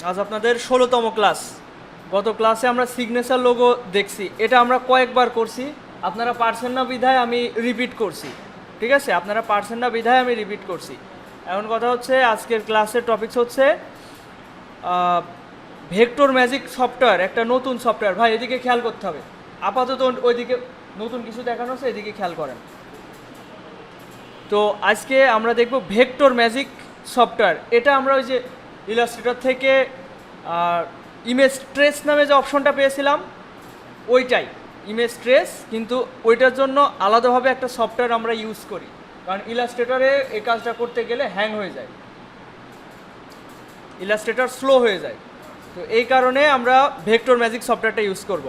আজ আপনাদের 16তম ক্লাস। গত ক্লাসে আমরা সিগনেচার লোগো দেখছি, এটা আমরা কয়েকবার করছি। আপনারা পারছেন না বিধায় আমি রিপিট করছি, ঠিক আছে? আপনারা পারছেন না বিধায় আমি রিপিট করছি। এখন কথা হচ্ছে, আজকের ক্লাসের টপিকস হচ্ছে ভেক্টর ম্যাজিক সফটওয়্যার, একটা নতুন সফটওয়্যার। ভাই এদিকে খেয়াল করতে হবে, আপাতত ওইদিকে নতুন কিছু দেখানো হচ্ছে, এদিকে খেয়াল করেন। তো আজকে আমরা দেখব ভেক্টর ম্যাজিক সফটওয়্যার। এটা আমরা ওই যে ইলাস্ট্রেটর থেকে ইমেজ ট্রেস নামে যে অপশনটা পেয়েছিলাম, ওইটাই ইমেজ ট্রেস, কিন্তু ওইটার জন্য আলাদাভাবে একটা সফটওয়্যার আমরা ইউজ করি, কারণ ইলাস্ট্রেটরে এই কাজটা করতে গেলে হ্যাং হয়ে যায়, ইলাস্ট্রেটর স্লো হয়ে যায়। তো এই কারণে আমরা ভেক্টর ম্যাজিক সফটওয়্যারটা ইউজ করব,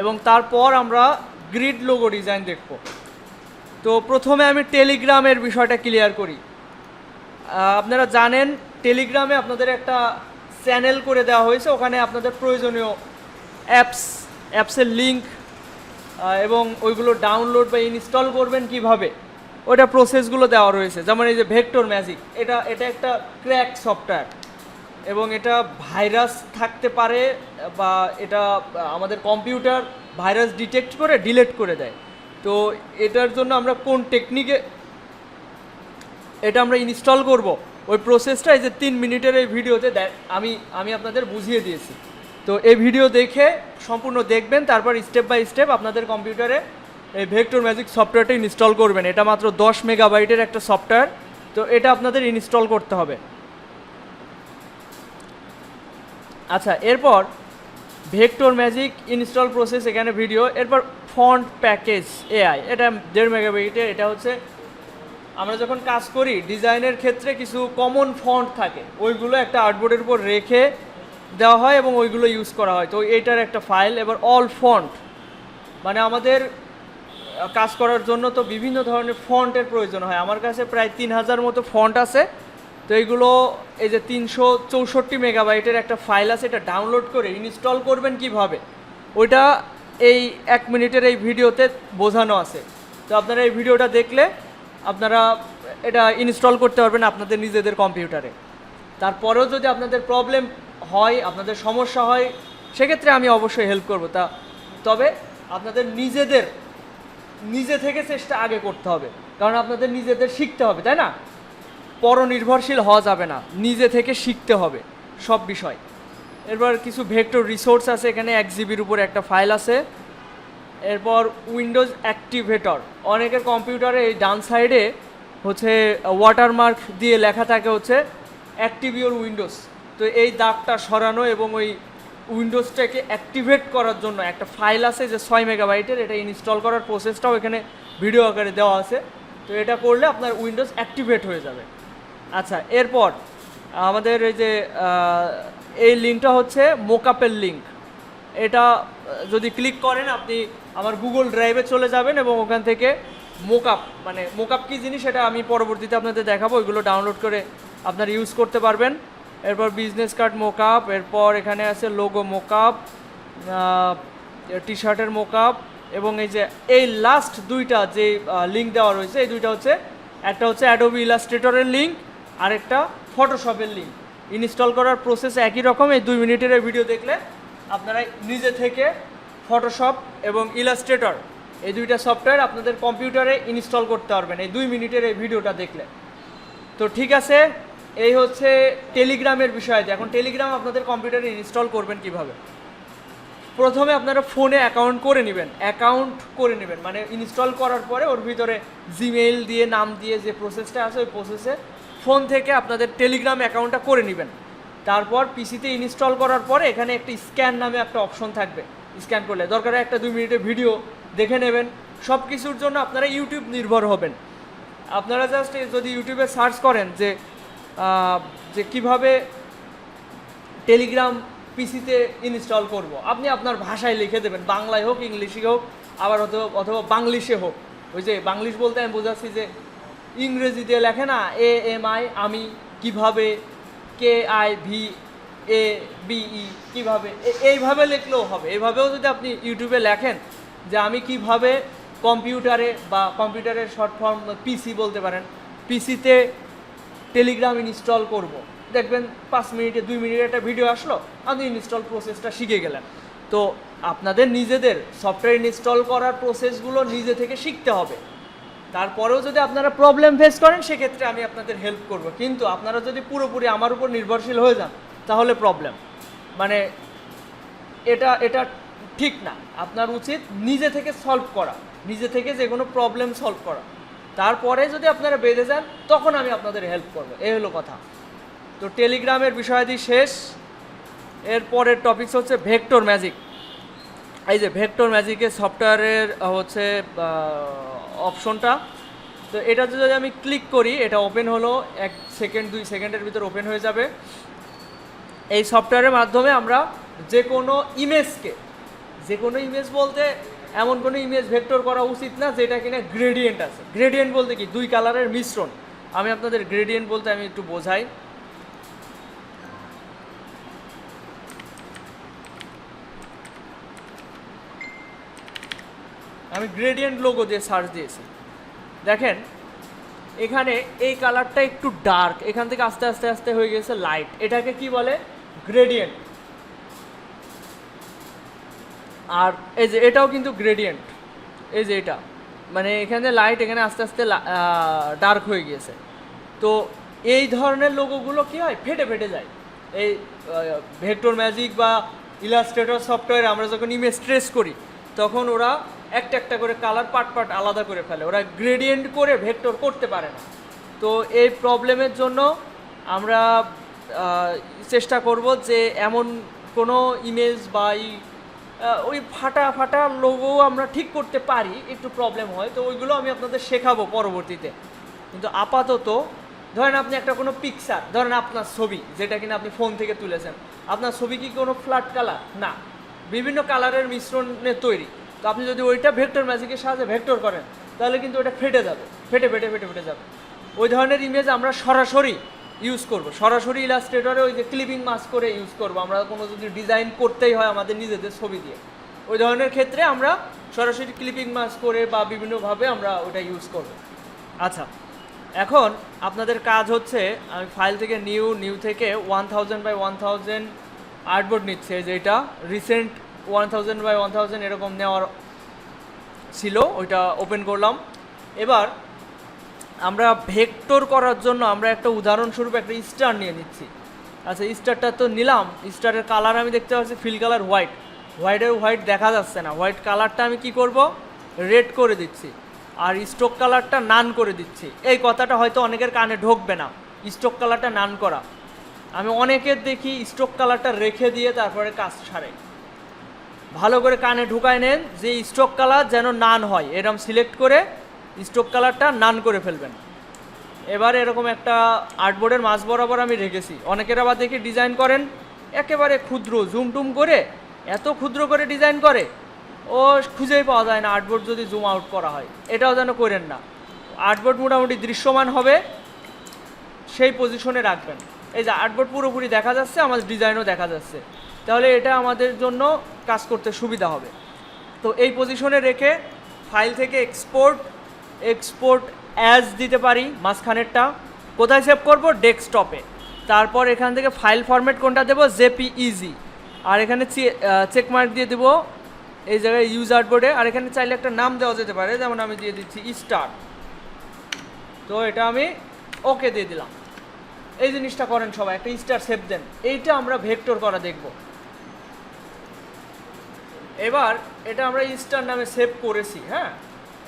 এবং তারপর আমরা গ্রিড লোগো ডিজাইন দেখব। তো প্রথমে আমি টেলিগ্রামের বিষয়টা ক্লিয়ার করি। আপনারা জানেন টেলিগ্রামে আপনাদের একটা চ্যানেল করে দেওয়া হয়েছে, ওখানে আপনাদের প্রয়োজনীয় অ্যাপসের লিঙ্ক এবং ওইগুলো ডাউনলোড বা ইনস্টল করবেন কিভাবে, ওটা প্রসেসগুলো দেওয়া রয়েছে। যেমন এই যে ভেক্টর ম্যাজিক, এটা একটা ক্র্যাক সফটওয়্যার, এবং এটা ভাইরাস থাকতে পারে, বা এটা আমাদের কম্পিউটার ভাইরাস ডিটেক্ট করে ডিলিট করে দেয়। তো এটার জন্য আমরা কোন টেকনিকে এটা আমরা ইনস্টল করব, ওই প্রসেসটা এই যে 3 মিনিটের এই ভিডিওতে আমি আপনাদের বুঝিয়ে দিয়েছি। তো এই ভিডিও দেখে সম্পূর্ণ দেখবেন, তারপর স্টেপ বাই স্টেপ আপনাদের কম্পিউটারে এই ভেক্টর ম্যাজিক সফটওয়্যারটা ইনস্টল করবেন। এটা মাত্র 10 মেগাবাইটের একটা সফটওয়্যার, তো এটা আপনাদের ইনস্টল করতে হবে। আচ্ছা, এরপর ভেক্টর ম্যাজিক ইনস্টল প্রসেস, এখানে ভিডিও। এরপর ফন্ট প্যাকেজ এআই, এটা 1.5 মেগাবাইটের। এটা হচ্ছে আমরা যখন কাজ করি ডিজাইনের ক্ষেত্রে কিছু কমন ফন্ট থাকে, ওইগুলো একটা আর্টবোর্ডের উপর রেখে দেওয়া হয় এবং ওইগুলো ইউজ করা হয়। তো এইটার একটা ফাইল। এবার অল ফন্ট, মানে আমাদের কাজ করার জন্য তো বিভিন্ন ধরনের ফন্টের প্রয়োজন হয়। আমার কাছে প্রায় 3000 মতো ফন্ট আছে। তো এইগুলো এই যে 364 মেগাবাইটের একটা ফাইল আছে, এটা ডাউনলোড করে ইনস্টল করবেন কিভাবে, ওইটা এই 1 মিনিটের এই ভিডিওতে বোঝানো আছে। তো আপনারা এই ভিডিওটা দেখলে আপনারা এটা ইনস্টল করতে পারবেন আপনাদের নিজেদের কম্পিউটারে। তারপরেও যদি আপনাদের প্রবলেম হয়, আপনাদের সমস্যা হয়, সেক্ষেত্রে আমি অবশ্যই হেল্প করব। তবে আপনাদের নিজে থেকে চেষ্টা আগে করতে হবে, কারণ আপনাদের নিজেদের শিখতে হবে, তাই না? পরনির্ভরশীল হওয়া যাবে না, নিজে থেকে শিখতে হবে সব বিষয়। এরপর কিছু ভেক্টর রিসোর্স আছে, এখানে 1 জিবির উপরে একটা ফাইল আছে। এরপর উইন্ডোজ অ্যাক্টিভেটর, অনেকের কম্পিউটারে এই ডান সাইডে হচ্ছে ওয়াটারমার্ক দিয়ে লেখা থাকে হচ্ছে অ্যাক্টিভ ইউর উইন্ডোজ। তো এই দাগটা সরানো এবং ওই উইন্ডোজটাকে অ্যাক্টিভেট করার জন্য একটা ফাইল আছে যে 6 মেগাবাইটের, এটা ইনস্টল করার প্রসেসটাও এখানে ভিডিও আকারে দেওয়া আছে। তো এটা করলে আপনার উইন্ডোজ অ্যাক্টিভেট হয়ে যাবে। আচ্ছা, এরপর আমাদের এই যে এই লিঙ্কটা হচ্ছে মোকআপের লিঙ্ক। এটা যদি ক্লিক করেন আপনি আমার গুগল ড্রাইভে চলে যাবেন, এবং ওখান থেকে মোকআপ, মানে মোকআপ কী জিনিস সেটা আমি পরবর্তীতে আপনাদের দেখাবো, ওইগুলো ডাউনলোড করে আপনারা ইউজ করতে পারবেন। এরপর বিজনেস কার্ড মোকআপ, এরপর এখানে আছে লোগো মোকআপ, টি শার্টের মোকআপ, এবং এই যে এই লাস্ট দুইটা যে লিঙ্ক দেওয়া রয়েছে, এই দুইটা হচ্ছে, একটা হচ্ছে অ্যাডোবি ইলাস্ট্রেটরের লিঙ্ক, আরেকটা ফটোশপের লিঙ্ক। ইনস্টল করার প্রসেস একই রকম। এই 2 মিনিটের ভিডিও দেখলে আপনারা নিজে থেকে ফটোশপ এবং ইলাস্ট্রেটর এই দুইটা সফটওয়্যার আপনাদের কম্পিউটারে ইনস্টল করতে পারবেন এই 2 মিনিটের এই ভিডিওটা দেখলে। তো ঠিক আছে, এই হচ্ছে টেলিগ্রামের বিষয়। এখন টেলিগ্রাম আপনাদের কম্পিউটারে ইনস্টল করবেন কিভাবে। প্রথমে আপনারা ফোনে অ্যাকাউন্ট করে নেবেন, মানে ইনস্টল করার পরে ওর ভিতরে জিমেইল দিয়ে নাম দিয়ে যে প্রসেসটা আছে, ওই প্রসেসে ফোন থেকে আপনাদের টেলিগ্রাম অ্যাকাউন্টটা করে নেবেন। তারপর পিসিতে ইনস্টল করার পরে এখানে একটা স্ক্যান নামে একটা অপশন থাকবে, স্ক্যান করলে দরকারে একটা 2 মিনিটের ভিডিও দেখে নেবেন। সব কিছুর জন্য আপনারা ইউটিউব নির্ভর হবেন। আপনারা জাস্ট যদি ইউটিউবে সার্চ করেন যে কীভাবে টেলিগ্রাম পিসিতে ইনস্টল করব, আপনি আপনার ভাষায় লিখে দেবেন, বাংলায় হোক ইংলিশে হোক, আবার অথবা বাংলিশে হোক। ওই যে বাংলিশ বলতে আমি বোঝাচ্ছি যে ইংরেজিতে লেখে না AMI, আমি কিভাবে, KIVABE কীভাবে, এইভাবে লিখলেও হবে। এইভাবেও যদি আপনি ইউটিউবে লেখেন যে আমি কিভাবে কম্পিউটারে, বা কম্পিউটারের শর্ট ফর্ম পিসি বলতে পারেন, পিসিতে টেলিগ্রাম ইনস্টল করব, দেখবেন 5 মিনিটে 2 মিনিটে একটা ভিডিও আসলো, আপনি ইনস্টল প্রসেসটা শিখে গেলেন। তো আপনাদের নিজেদের সফটওয়্যার ইনস্টল করার প্রসেসগুলো নিজে থেকে শিখতে হবে। তারপরেও যদি আপনারা প্রবলেম ফেস করেন সেক্ষেত্রে আমি আপনাদের হেল্প করব, কিন্তু আপনারা যদি পুরোপুরি আমার উপর নির্ভরশীল হয়ে যান তাহলে প্রবলেম, মানে এটা এটা ঠিক না। আপনার উচিত নিজে থেকে সলভ করা, নিজে থেকে যে কোনো প্রবলেম সলভ করা, তারপরে যদি আপনারা বেঁধে যান তখন আমি আপনাদের হেল্প করবো, এই হলো কথা। তো টেলিগ্রামের বিষয়াদি শেষ। এরপরের টপিকস হচ্ছে ভেক্টর ম্যাজিক। এই যে ভেক্টর ম্যাজিকের সফটওয়্যারের হচ্ছে অপশনটা, তো এটা যদি আমি ক্লিক করি এটা ওপেন হলো, 1 সেকেন্ড 2 সেকেন্ডের ভিতর ওপেন হয়ে যাবে। এই সফটওয়্যারের মাধ্যমে আমরা যে কোনো ইমেজকে, যে কোনো ইমেজ বলতে এমন কোনো ইমেজ ভেক্টর করা উচিত না যেটা কিনা গ্রেডিয়েন্ট আছে। গ্রেডিয়েন্ট বলতে কি 2 কালারের মিশ্রণ। আমি আপনাদের গ্রেডিয়েন্ট বলতে আমি একটু বোঝাই। আমি গ্রেডিয়েন্ট লোগো দিয়ে সার্চ দিয়েছি, দেখেন এখানে এই কালারটা একটু ডার্ক, এখান থেকে আস্তে আস্তে আস্তে হয়ে গেছে লাইট, এটাকে কি বলে গ্রেডিয়েন্ট। আর এই যে এটাও কিন্তু গ্রেডিয়েন্ট, এই যে এটা মানে এখানে লাইট, এখানে আস্তে আস্তে ডার্ক হয়ে গিয়েছে। তো এই ধরনের লোগোগুলো কি হয়, ফেটে ফেটে যায়। এই ভেক্টর ম্যাজিক বা ইলাস্ট্রেটর সফটওয়্যারে আমরা যখন ইমেজ ট্রেস করি তখন ওরা একটা একটা করে কালার পার্ট আলাদা করে ফেলে, ওরা গ্রেডিয়েন্ট করে ভেক্টর করতে পারে না। তো এই প্রবলেমের জন্য আমরা চেষ্টা করব যে এমন কোনো ইমেজ বা ওই ফাটা ফাটা লোগো আমরা ঠিক করতে পারি, একটু প্রবলেম হয়, তো ওইগুলো আমি আপনাদের শেখাবো পরবর্তীতে। কিন্তু আপাতত ধরেন আপনি একটা কোনো পিকচার, ধরেন আপনার ছবি যেটা কিনা আপনি ফোন থেকে তুলেছেন, আপনার ছবি কি কোনো ফ্ল্যাট কালার না, বিভিন্ন কালারের মিশ্রণে তৈরি। তো আপনি যদি ওইটা ভেক্টর ম্যাজিকের সাহায্যে ভেক্টর করেন তাহলে কিন্তু ওটা ফেটে যাবে, ফেটে ফেটে ফেটে ফেটে যাবে। ওই ধরনের ইমেজ আমরা সরাসরি ইউজ করব, সরাসরি ইলাস্ট্রেটরে ওই যে ক্লিপিং মাস্ক করে ইউজ করব। আমরা কোনো যদি ডিজাইন করতেই হয় আমাদের নিজেদের ছবি দিয়ে, ওই ধরনের ক্ষেত্রে আমরা সরাসরি ক্লিপিং মাস্ক করে বা বিভিন্নভাবে আমরা ওটা ইউজ করব। আচ্ছা, এখন আপনাদের কাজ হচ্ছে আমি ফাইল থেকে নিউ থেকে 1000 বাই 1000 আর্টবোর্ড নিচ্ছে, যে এটা রিসেন্ট 1000 বাই 1000 এরকম নেওয়ার ছিল, ওইটা ওপেন করলাম। এবার আমরা ভেক্টর করার জন্য আমরা একটা উদাহরণস্বরূপ একটা স্টার নিয়ে নিচ্ছি। আচ্ছা, স্টারটা তো নিলাম, স্টারের কালার আমি দেখতে পাচ্ছি ফিল কালার হোয়াইট, হোয়াইট দেখা যাচ্ছে না, হোয়াইট কালারটা আমি কি করব, রেড করে দিচ্ছি, আর স্ট্রোক কালারটা নান করে দিচ্ছি। এই কথাটা হয়তো অনেকের কানে ঢোকবে না, স্ট্রোক কালারটা নান করা। আমি অনেকের দেখি স্ট্রোক কালারটা রেখে দিয়ে তারপরে কাজ সারে। ভালো করে কানে ঢুকায় নেন যে স্ট্রোক কালার যেন নান হয়, এরকম সিলেক্ট করে স্ট্রোক কালারটা নান করে ফেলবেন। এবার এরকম একটা আর্টবোর্ডের মাঝ বরাবর আমি রেখেছি। অনেকের আবার দেখি ডিজাইন করেন একেবারে ক্ষুদ্র, জুম করে এত ক্ষুদ্র করে ডিজাইন করে ও খুঁজেই পাওয়া যায় না আর্টবোর্ড যদি জুম আউট করা হয়। এটাও যেন করেন না, আর্টবোর্ড মোটামুটি দৃশ্যমান হবে সেই পজিশনে রাখবেন। এই যে আর্টবোর্ড পুরোপুরি দেখা যাচ্ছে, আমাদের ডিজাইনও দেখা যাচ্ছে, তাহলে এটা আমাদের জন্য কাজ করতে সুবিধা হবে। তো এই পজিশনে রেখে ফাইল থেকে এক্সপোর্ট অ্যাজ দিতে পারি, মাঝখানেরটা কোথায় সেভ করব, ডেস্কটপে। তারপর এখান থেকে ফাইল ফরম্যাট কোনটা দেবো, জেপিইজি, আর এখানে চেকমার্ক দিয়ে দেবো এই জায়গায় ইউজ আর্টবোর্ডে। আর এখানে চাইলে একটা নাম দেওয়া যেতে পারে, যেমন আমি দিয়ে দিচ্ছি স্টার। তো এটা আমি ওকে দিয়ে দিলাম। এই জিনিসটা করেন সবাই, একটা স্টার সেভ দেন। এইটা আমরা ভেক্টর করা দেখব। এবার এটা আমরা স্টার নামে সেভ করেছি। হ্যাঁ,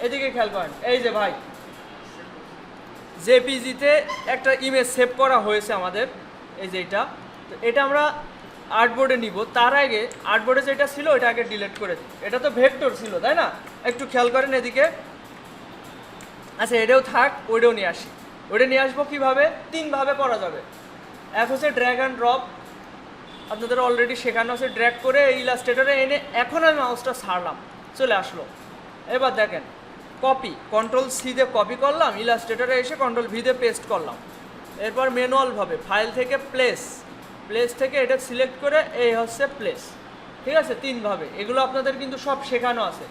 এদিকে খেয়াল করেন, এই যে ভাই জেপিজিতে একটা ইমেজ সেভ করা হয়েছে আমাদের, এই যে এটা। তো এটা আমরা আর্টবোর্ডে নিব, তার আগে আর্টবোর্ডে যেটা ছিল ওটা আগে ডিলিট করে দিই। এটা তো ভেক্টর ছিল তাই না, একটু খেয়াল করেন এদিকে। আচ্ছা, এটাও থাক, ওইটাও নিয়ে আসি। ওইটা নিয়ে আসবো কীভাবে, 3 ভাবে করা যাবে। এক হচ্ছে ড্র্যাগ অ্যান্ড ড্রপ, আপনাদের অলরেডি শেখানো আছে, ড্র্যাগ করে এই ইলাস্ট্রেটরে এনে এখন আমি মাউসটা ছাড়লাম, চলে আসলো। এবার দেখেন কপি, কন্ট্রোল-C দিয়ে কপি করলাম, ইলাস্ট্রেটরে এসে কন্ট্রোল-V দিয়ে পেস্ট করলাম। এরপর ম্যানুয়ালভাবে ফাইল থেকে প্লেস থেকে এটা সিলেক্ট করে এই হচ্ছে প্লেস। ঠিক আছে, 3 ভাবে। এগুলো আপনাদের কিন্তু সব শেখানো আছে।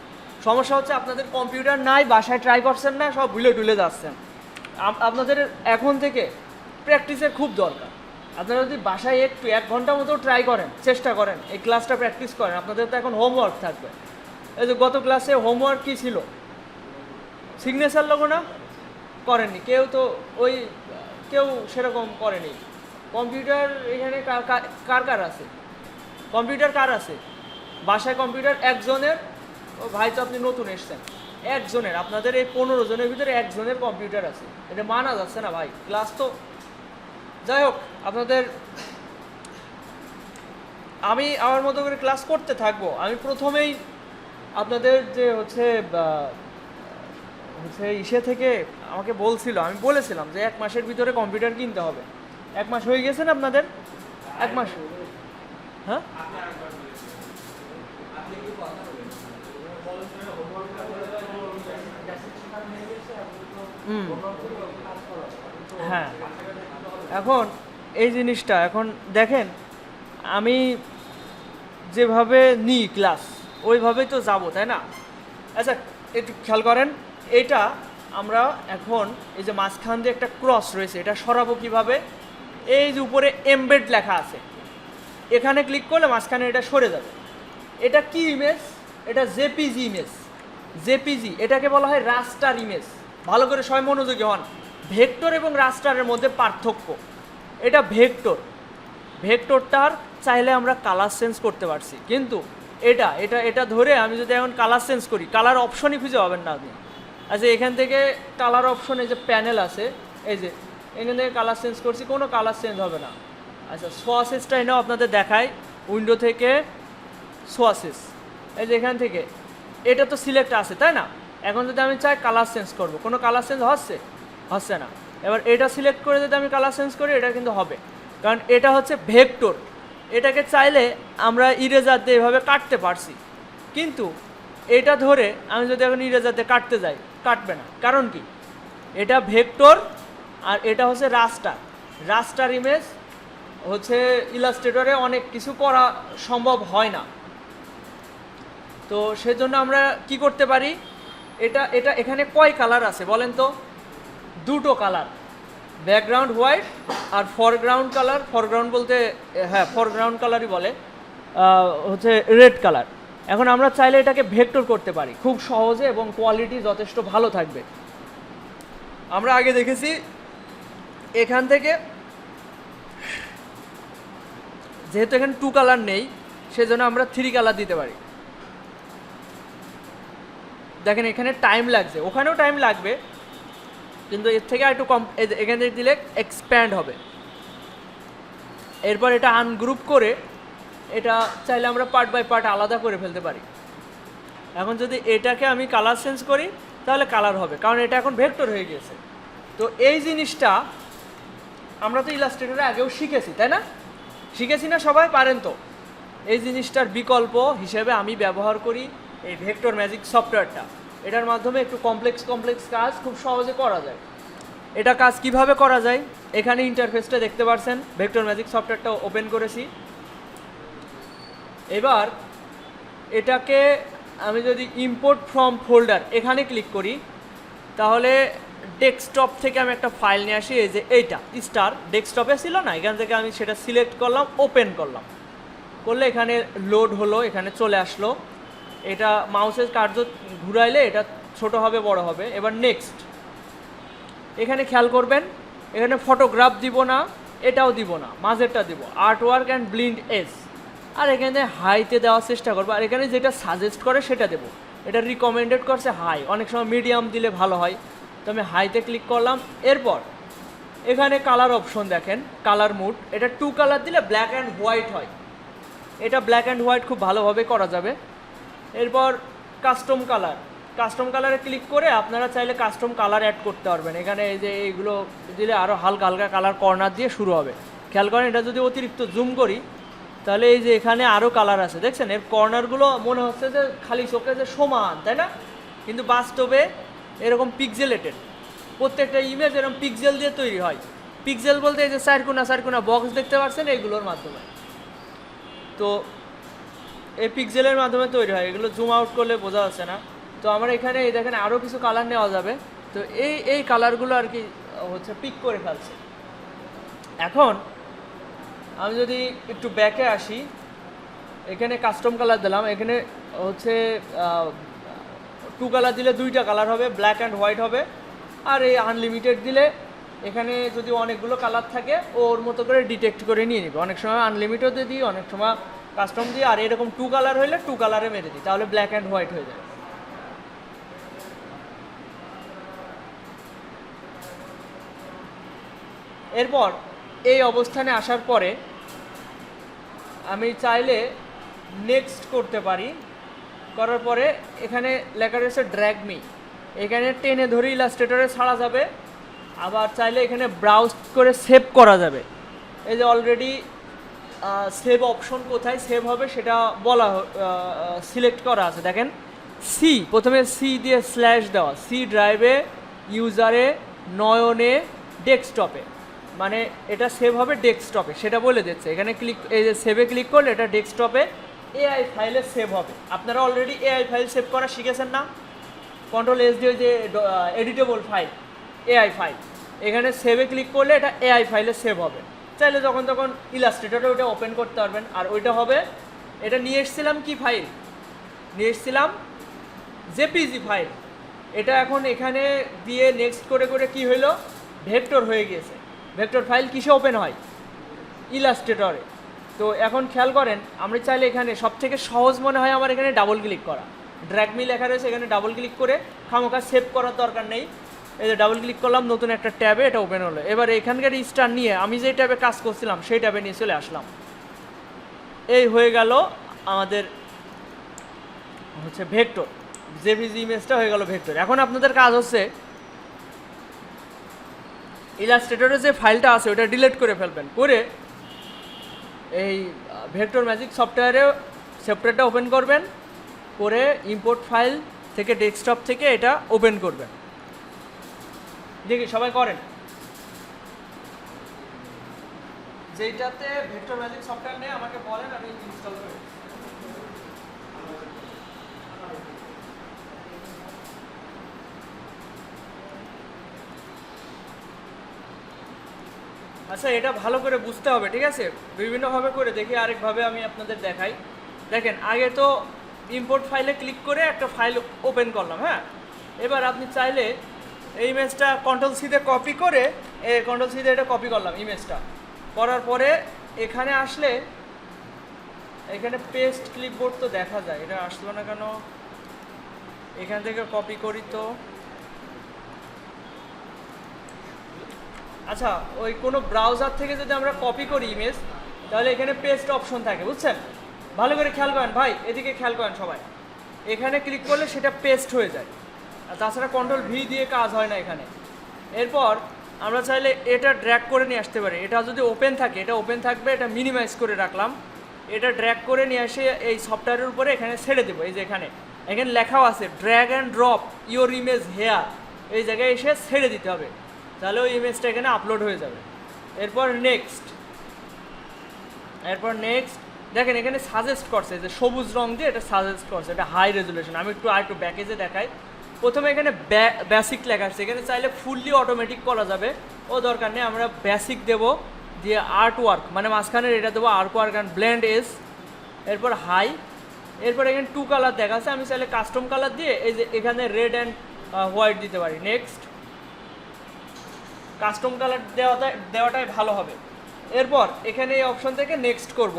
সমস্যা হচ্ছে আপনাদের কম্পিউটার নাই, বাসায় ট্রাই করছেন না, সব ভুলে যাচ্ছেন। আপনাদের এখন থেকে প্র্যাকটিসের খুব দরকার। আপনারা যদি বাসায় একটু 1 ঘন্টা মতো ট্রাই করেন, চেষ্টা করেন, এই ক্লাসটা প্র্যাকটিস করেন, আপনাদের তো এখন হোমওয়ার্ক থাকবে। এই যে গত ক্লাসে হোমওয়ার্ক কী ছিল? সিগনেচার লোগো না? করেননি কেউ, তো ওই কেউ সেরকম করেনি। কম্পিউটার এখানে কার কার আছে? কম্পিউটার কার আছে বাসায়? কম্পিউটার একজনের। ও ভাই, তো আপনি নতুন এসছেন, একজনের, আপনাদের এই 15 জনের ভিতরে একজনের কম্পিউটার আছে, এটা মানা যাচ্ছে না ভাই। ক্লাস তো যাই হোক, আপনাদের আমি আমার মতো করে ক্লাস করতে থাকবো। আমি প্রথমেই আপনাদের যে হচ্ছে ইসে থেকে আমাকে বলছিল, আমি বলেছিলাম যে 1 মাসের ভিতরে কম্পিউটার কিনতে হবে। 1 মাস হয়ে গেছে না আপনাদের? 1 মাস? হ্যাঁ, হ্যাঁ। এখন এই জিনিসটা এখন দেখেন, আমি যেভাবে নিই ক্লাস ওইভাবেই তো যাবো, তাই না? আচ্ছা, একটু খেয়াল করেন, এটা আমরা এখন এই যে মাঝখান দিয়ে একটা ক্রস রয়েছে, এটা সরাবো কিভাবে? এই যে উপরে এমবেড লেখা আছে, এখানে ক্লিক করলে মাঝখানে এটা সরে যাবে। এটা কি ইমেজ? এটা জেপিজি ইমেজ। জেপিজি এটাকে বলা হয় রাস্টার ইমেজ। ভালো করে সবাই মনোযোগী হন। ভেক্টর এবং রাস্টারের মধ্যে পার্থক্য। এটা ভেক্টর, ভেক্টরটার চাইলে আমরা কালার চেঞ্জ করতে পারছি, কিন্তু এটা এটা এটা ধরে আমি যদি এখন কালার চেঞ্জ করি, কালার অপশনই খুঁজে পাবেন না আপনি। আচ্ছা, এখান থেকে কালার অপশনে যে প্যানেল আছে, এই যে এখান থেকে কালার চেঞ্জ করছি, কোনো কালার চেঞ্জ হবে না। আচ্ছা, সোয়াসেসটা এনেও আপনাদের দেখায়, উইন্ডো থেকে সোয়াসেস, এই যে এখান থেকে এটা তো সিলেক্ট আছে, তাই না? এখন যদি আমি চাই কালার চেঞ্জ করব, কোনো কালার চেঞ্জ হচ্ছে না। এবার এটা সিলেক্ট করে যদি আমি কালার চেঞ্জ করি, এটা কিন্তু হবে, কারণ এটা হচ্ছে ভেক্টর। এটাকে চাইলে আমরা ইরেজার দিয়ে এভাবে কাটতে পারছি, কিন্তু এটা ধরে আমি যদি এখন ইরেজার দিয়ে কাটতে যাই, কাটবে না। কারণ কি? এটা ভেক্টর আর এটা হচ্ছে রাস্টার। রাস্টার ইমেজ হচ্ছে ইলাস্ট্রেটরে অনেক কিছু করা সম্ভব হয় না, তো সেজন্য আমরা কি করতে পারি? এটা এটা এখানে কয় কালার আছে বলেন তো? 2টো কালার, ব্যাকগ্রাউন্ড হোয়াইট আর ফরগ্রাউন্ড কালার। ফরগ্রাউন্ড বলতে হ্যাঁ, ফরগ্রাউন্ড কালারই বলে, হচ্ছে রেড কালার। এখন আমরা চাইলে এটাকে ভেক্টর করতে পারি খুব সহজে, এবং কোয়ালিটি যথেষ্ট ভালো থাকবে। আমরা আগে দেখেছি এখান থেকে, যেহেতু এখানে 2 কালার নেই, সেজন্য আমরা 3 কালার দিতে পারি। দেখেন এখানে টাইম লাগছে, ওখানেও টাইম লাগবে, কিন্তু এর থেকে একটু কম। এখানে দিলে এক্সপ্যান্ড হবে। এরপর এটা আনগ্রুপ করে এটা চাইলে আমরা পার্ট বাই পার্ট আলাদা করে ফেলতে পারি। এখন যদি এটাকে আমি কালার চেঞ্জ করি, তাহলে কালার হবে, কারণ এটা এখন ভেক্টর হয়ে গেছে। তো এই জিনিসটা আমরা তো ইলাস্ট্রেটরে আগেও শিখেছি, তাই না? শিখেছি না? সবাই পারেন তো? এই জিনিসটার বিকল্প হিসেবে আমি ব্যবহার করি এই ভেক্টর ম্যাজিক সফটওয়্যারটা। এটার মাধ্যমে একটু কমপ্লেক্স কাজ খুব সহজে করা যায়। এটা কাজ কিভাবে করা যায়? এখানে ইন্টারফেসটা দেখতে পাচ্ছেন, ভেক্টর ম্যাজিক সফটওয়্যারটা ওপেন করেছি। এবার এটাকে আমি যদি ইম্পোর্ট ফ্রম ফোল্ডার এখানে ক্লিক করি, তাহলে ডেস্কটপ থেকে আমি একটা ফাইল নিয়ে আসি। এই যে এইটা স্টার ডেস্কটপে ছিল না, এখান থেকে আমি সেটা সিলেক্ট করলাম, ওপেন করলাম, করলে এখানে লোড হলো, এখানে চলে আসলো। এটা মাউসের কার্য ঘুরাইলে এটা ছোট হবে, বড় হবে। এবার নেক্সট, এখানে খেয়াল করবেন, এখানে ফটোগ্রাফ দিব না, এটাও দিব না, মাঝেরটা দিব art work and blind edge. আর এখানে হাইতে দেওয়ার চেষ্টা করবো, আর এখানে যেটা সাজেস্ট করে সেটা দেবো। এটা রিকমেন্ডেড করছে হাই, অনেক সময় মিডিয়াম দিলে ভালো হয়, তো আমি হাইতে ক্লিক করলাম। এরপর এখানে কালার অপশন দেখেন, কালার মুড, এটা 2 কালার দিলে ব্ল্যাক অ্যান্ড হোয়াইট হয়। এটা ব্ল্যাক অ্যান্ড হোয়াইট খুব ভালোভাবে করা যাবে। এরপর কাস্টম কালারে ক্লিক করে আপনারা চাইলে কাস্টম কালার অ্যাড করতে পারবেন। এখানে এই যে এইগুলো দিলে আরও হালকা হালকা কালার কর্নার দিয়ে শুরু হবে। খেয়াল করেন, এটা যদি অতিরিক্ত জুম করি, তাহলে এই যে এখানে আরও কালার আছে, দেখছেন? এর কর্নারগুলো মনে হচ্ছে যে খালি চোখে যে সমান, তাই না? কিন্তু বাস্তবে এরকম পিক্সেলেটেড। প্রত্যেকটা ইমেজ এরকম পিক্সেল দিয়ে তৈরি হয়। পিক্সেল বলতে এই যে চারকোনা বক্স দেখতে পাচ্ছেন, এইগুলোর মাধ্যমে। তো এই পিক্সেলের মাধ্যমে তৈরি হয়, এগুলো জুম আউট করলে বোঝা যাচ্ছে না। তো আমরা এখানে এই দেখেন আরও কিছু কালার নেওয়া যাবে। তো এই কালারগুলো আর কি হচ্ছে পিক করে ফেলছে। এখন আমি যদি একটু ব্যাকে আসি, এখানে কাস্টম কালার দিলাম, এখানে হচ্ছে 2 কালার দিলে 2টা কালার হবে, ব্ল্যাক অ্যান্ড হোয়াইট হবে। আর এই আনলিমিটেড দিলে এখানে যদি অনেকগুলো কালার থাকে ওর মতো করে ডিটেক্ট করে নিয়ে নিবে। অনেক সময় আনলিমিটেড দিয়ে দিই, অনেক সময় কাস্টম দিই। আর এরকম 2 কালার হইলে 2 কালারে মেরে দিই, তাহলে ব্ল্যাক অ্যান্ড হোয়াইট হয়ে যায়। এরপর এই অবস্থানে আসার পরে আমি চাইলে নেক্সট করতে পারি। করার পরে এখানে লেখা রয়েছে ড্র্যাগ মি, এখানে টেনে ধরে ইলাস্ট্রেটরে ছাড়া যাবে। আবার চাইলে এখানে ব্রাউজ করে সেভ করা যাবে। এই যে অলরেডি সেভ অপশন কোথায় সেভ হবে সেটা বলা সিলেক্ট করা আছে। দেখেন সি, প্রথমে সি দিয়ে স্ল্যাশ দেওয়া, সি ড্রাইভে, ইউজারে, নয়নে, ডেস্কটপে, মানে এটা সেভ হবে ডেস্কটপে, সেটা বলে দিচ্ছে। এখানে ক্লিক, এই যে সেভে ক্লিক করলে এটা ডেস্কটপে এআই ফাইলে সেভ হবে। আপনারা অলরেডি এআই ফাইল সেভ করা শিখেছেন না? কন্ট্রোল এস দিয়ে যে এডিটেবল ফাইল, এআই ফাইল, এখানে সেভে ক্লিক করলে এটা এআই ফাইলে সেভ হবে। চাইলে যখন তখন ইলাস্ট্রেটরে ওইটা ওপেন করতে পারবেন। আর ওইটা হবে, এটা নিয়ে এসেছিলাম কি ফাইল, নিয়ে এসেছিলাম জেপিজি ফাইল। এটা এখন এখানে দিয়ে নেক্সট করে করে কি হইলো, ভেক্টর হয়ে গিয়েছে। ভেক্টর ফাইল কিসে ওপেন হয়? ইলাস্ট্রেটরে। তো এখন খেয়াল করেন, আমরা চাইলে এখানে সব থেকে সহজ মনে হয় আমার এখানে ডাবল ক্লিক করা, ড্র্যাগ মি লেখা রয়েছে, এখানে ডাবল ক্লিক করে খামোখা সেভ করার দরকার নেই। এই যে ডাবল ক্লিক করলাম, নতুন একটা ট্যাবে এটা ওপেন হলো। এবার এখানকার স্টার নিয়ে আমি যে ট্যাবে কাজ করছিলাম সেই ট্যাবে নিয়ে চলে আসলাম। এই হয়ে গেল আমাদের হচ্ছে ভেক্টর, জেপিজি ইমেজটা হয়ে গেল ভেক্টর। এখন আপনাদের কাজ হচ্ছে ইলাস্ট্রেটরে যে ফাইলটা আছে ওটা ডিলিট করে ফেলবেন, করে এই ভেক্টর ম্যাজিক সফটওয়্যারটা ওপেন করবেন, করে ইম্পোর্ট ফাইল থেকে ডেস্কটপ থেকে এটা ওপেন করবেন। দেখি সবাই করেন, যেটাতে ভেক্টর ম্যাজিক সফটওয়্যার নেই আমাকে বলেন, আমি ইনস্টল করি। আচ্ছা, এটা ভালো করে বুঝতে হবে, ঠিক আছে? বিভিন্নভাবে করে দেখি, আরেকভাবে আমি আপনাদের দেখাই। দেখেন, আগে তো ইম্পোর্ট ফাইলে ক্লিক করে একটা ফাইল ওপেন করলাম, হ্যাঁ। এবার আপনি চাইলে এই ইমেজটা কন্ট্রোল সিতে কপি করে, কন্ট্রোল সিতে এটা কপি করলাম ইমেজটা, করার পরে এখানে আসলে এখানে পেস্ট ক্লিপবোর্ড তো দেখা যায়, এটা আসলো না কেন? এখান থেকে কপি করি তো। আচ্ছা, ওই কোনো ব্রাউজার থেকে যদি আমরা কপি করি ইমেজ, তাহলে এখানে পেস্ট অপশন থাকে, বুঝছেন? ভালো করে খেয়াল করেন ভাই, এদিকে খেয়াল করেন সবাই। এখানে ক্লিক করলে সেটা পেস্ট হয়ে যায়, আর তাছাড়া কন্ট্রোল ভি দিয়ে কাজ হয় না এখানে। এরপর আমরা চাইলে এটা ড্র্যাগ করে নিয়ে আসতে পারি। এটা যদি ওপেন থাকে এটা ওপেন থাকবে, এটা মিনিমাইজ করে রাখলাম। এটা ড্র্যাগ করে নিয়ে এসে এই সফটওয়্যারের উপরে এখানে ছেড়ে দেবো। এই যে এখানে লেখাও আছে drag and drop your image here, এই জায়গায় এসে ছেড়ে দিতে হবে, তাহলে ওই ইমেজটা এখানে আপলোড হয়ে যাবে। এরপর নেক্সট, দেখেন এখানে সাজেস্ট করছে যে সবুজ রং দিয়ে এটা সাজেস্ট করছে, এটা হাই রেজুলেশন। আমি একটু ব্যাকেজে দেখাই। প্রথমে এখানে বেসিক লেখা আছে, এখানে চাইলে ফুললি অটোমেটিক করা যাবে, ও দরকার নেই। আমরা বেসিক দেবো, দিয়ে আর্ট ওয়ার্ক মানে মাঝখানের এটা দেবো art work and blend S, এরপর হাই। এরপর এখানে 2 কালার দেখা আছে, আমি চাইলে কাস্টম কালার দিয়ে এই যে এখানে রেড অ্যান্ড হোয়াইট দিতে পারি। নেক্সট, কাস্টম কালার দেওয়াটাই ভালো হবে। এরপর এখানে এই অপশন থেকে নেক্সট করব,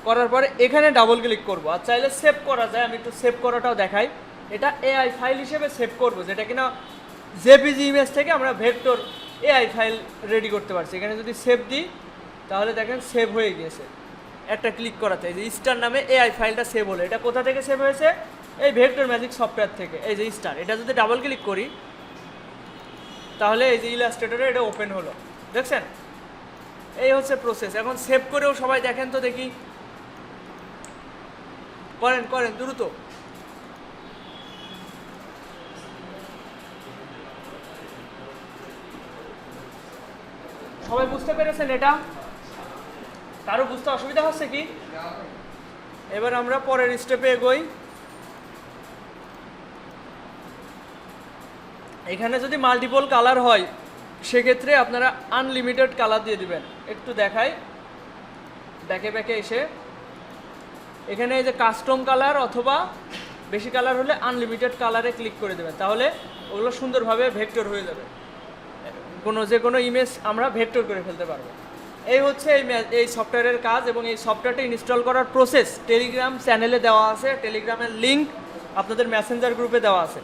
করার পরে এখানে ডাবল ক্লিক করব। আর চাইলে সেভ করা যায়, আমি একটু সেভ করাটাও দেখাই। এটা এআই ফাইল হিসেবে সেভ করব, যেটা কিনা জেপিজি ইমেজ থেকে আমরা ভেক্টর এআই ফাইল রেডি করতে পারছি। এখানে যদি সেভ দিই তাহলে দেখেন সেভ হয়ে গিয়েছে একটা ক্লিক করাতে। এই যে স্টার নামে এআই ফাইলটা সেভ হলো। এটা কোথা থেকে সেভ হয়েছে? এই ভেক্টর ম্যাজিক সফটওয়্যার থেকে। এই যে স্টার, এটা যদি ডাবল ক্লিক করি তাহলে এই যে ইলাস্ট্রেটরে এটা ওপেন হলো, দেখছেন? এই হচ্ছে প্রসেস। এখন সেভ করেও সবাই দেখেন তো দেখি, করেন দ্রুত। সবাই বুঝতে পেরেছেন এটা? কারো বুঝতে অসুবিধা হচ্ছে কি? এবার আমরা পরের স্টেপে এগোই। এখানে যদি মাল্টিপল কালার হয় সেক্ষেত্রে আপনারা আনলিমিটেড কালার দিয়ে দিবেন। একটু দেখাই, ব্যাকে ব্যাকে এসে এখানে এই যে কাস্টম কালার অথবা বেশি কালার হলে আনলিমিটেড কালারে ক্লিক করে দেবেন, তাহলে ওগুলো সুন্দরভাবে ভেক্টর হয়ে যাবে, যে কোনো ইমেজ আমরা ভেক্টর করে ফেলতে পারবো। এই হচ্ছে এই সফটওয়্যারের কাজ, এবং এই সফটওয়্যারটা ইনস্টল করার প্রসেস টেলিগ্রাম চ্যানেলে দেওয়া আছে, টেলিগ্রামের লিঙ্ক আপনাদের মেসেঞ্জার গ্রুপে দেওয়া আছে।